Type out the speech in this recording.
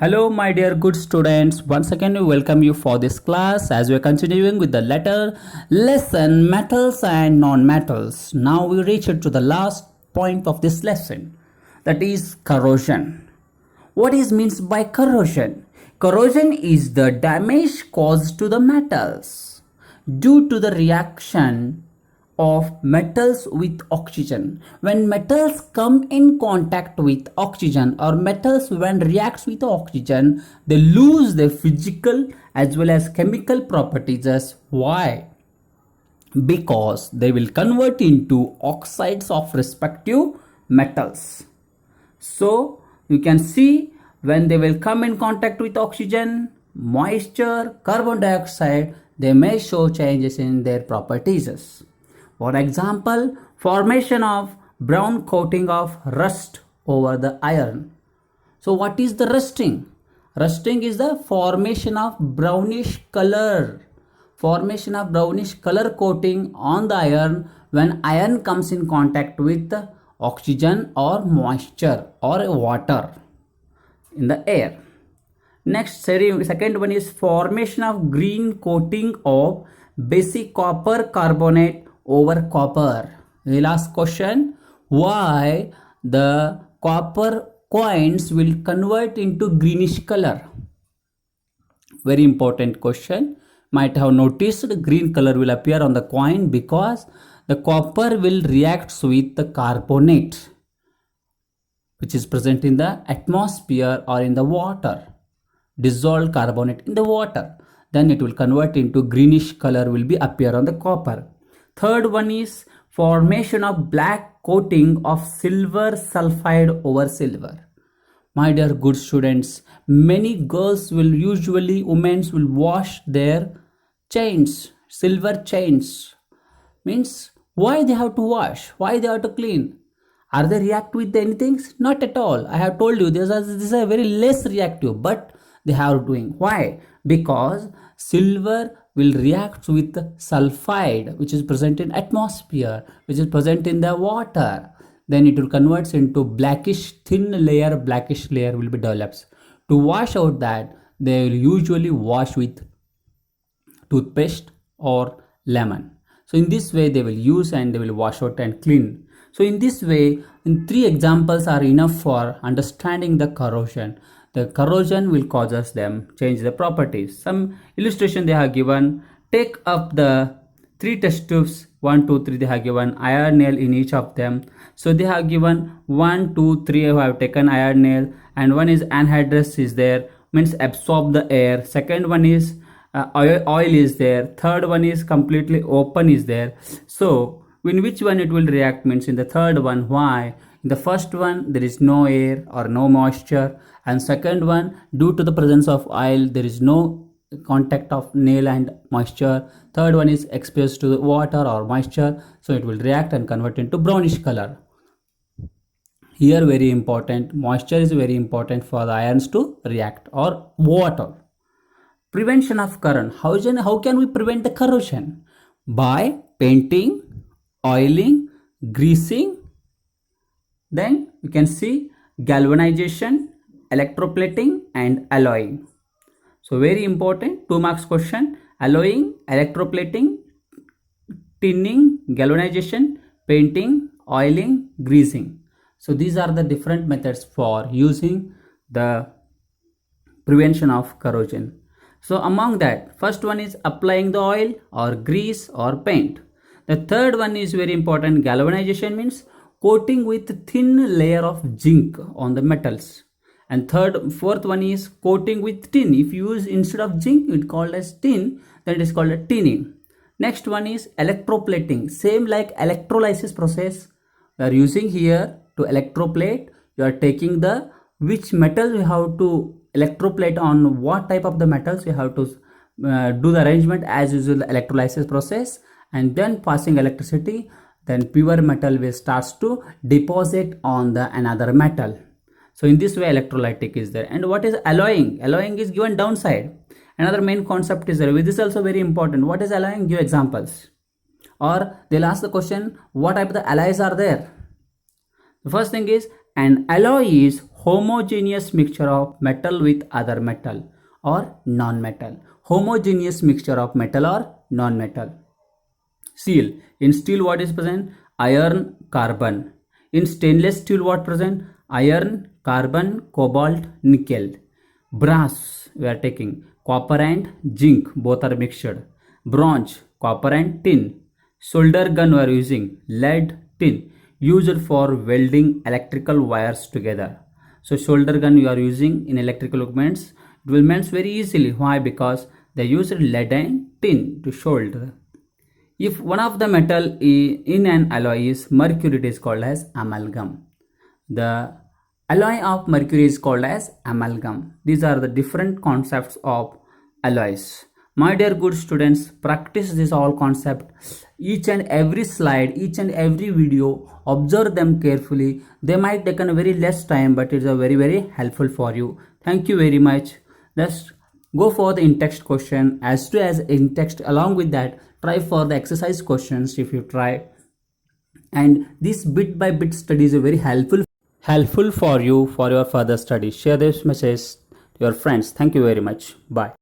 Hello, my dear good students. Once again, we welcome you for this class as we are continuing with the lesson metals and non-metals. Now we reach to the last point of this lesson, that is corrosion. What is means by corrosion? Corrosion is the damage caused to the metals due to the reaction of metals with oxygen. When metals come in contact with oxygen, or metals when reacts with oxygen, they lose their physical as well as chemical properties. Why? Because they will convert into oxides of respective metals. So you can see when they will come in contact with oxygen, moisture, carbon dioxide, they may show changes in their properties. For example, formation of brown coating of rust over the iron. So what is the rusting? Rusting is the formation of brownish color. Formation of brownish color coating on the iron when iron comes in contact with oxygen or moisture or water in the air. Next, second one is formation of green coating of basic copper carbonate over copper. The last question, why the copper coins will convert into greenish color? Very important question. Might have noticed green color will appear on the coin because the copper will react with the carbonate which is present in the atmosphere or in the water. Dissolved carbonate in the water. Then it will convert into greenish color will be appear on the copper. Third one is formation of black coating of silver sulfide over silver. My dear good students, many girls will usually, women will wash their chains, silver chains. Means why they have to wash? Why they have to clean? Are they react with anything? Not at all. I have told you this is a very less reactive, but they have doing. Why? Because silver will react with sulfide which is present in atmosphere, which is present in the water. Then it will convert into blackish blackish layer will be developed. To wash out that, they will usually wash with toothpaste or lemon. So in this way they will use and they will wash out and clean. So in this way, in 3 examples are enough for understanding the corrosion. The corrosion will causes them change the properties. Some illustration they have given. Take up the 3 test tubes, 1, 2, 3. They have given iron nail in each of them. So they have given 1, 2, 3 who have taken iron nail, and one is anhydrous is there, means absorb the air. Second one is oil is there. Third one is completely open is there. So in which one it will react means in the third one. Why? In the first one there is no air or no moisture, and second one due to the presence of oil there is no contact of nail and moisture. Third one is exposed to the water or moisture, so it will react and convert into brownish color. Here very important, moisture is very important for the ions to react, or water. Prevention of corrosion. How can we prevent the corrosion? By painting, oiling, greasing. Then you can see galvanization, electroplating and alloying. So very important 2 marks question: alloying, electroplating, tinning, galvanization, painting, oiling, greasing. So these are the different methods for using the prevention of corrosion. So among that, first one is applying the oil or grease or paint. The third one is very important, galvanization, means coating with thin layer of zinc on the metals. And fourth one is coating with tin. If you use instead of zinc, it called as tin, then it is called a tinning. Next one is electroplating. Same like electrolysis process. We are using here to electroplate. You are taking the which metal you have to electroplate on, what type of the metals you have to do the arrangement as usual, the electrolysis process, and then passing electricity, then pure metal will starts to deposit on the another metal. So in this way electrolytic is there. And what is alloying? Alloying is given downside. Another main concept is there. This is also very important. What is alloying? Give examples. Or they'll ask the question, what type of the alloys are there? The first thing is, an alloy is homogeneous mixture of metal with other metal or non-metal. Homogeneous mixture of metal or non-metal. Steel. In steel what is present? Iron, carbon. In stainless steel what present? Iron, carbon, cobalt, nickel. Brass we are taking. Copper and zinc both are mixed. Bronze, copper and tin. Solder gun we are using. Lead, tin. Used for welding electrical wires together. So solder gun you are using in electrical equipments. It will melt very easily. Why? Because they use lead and tin to solder. If one of the metal in an alloy is mercury, it is called as amalgam. The alloy of mercury is called as amalgam. These are the different concepts of alloys. My dear good students, practice this all concept. Each and every slide, each and every video, observe them carefully. They might take a very less time, but it's a very helpful for you. Thank you very much. Let's go for the in-text question as to as in-text. Along with that, try for the exercise questions if you try. And this bit by bit study is very helpful for you for your further study. Share this message to your friends. Thank you very much. Bye.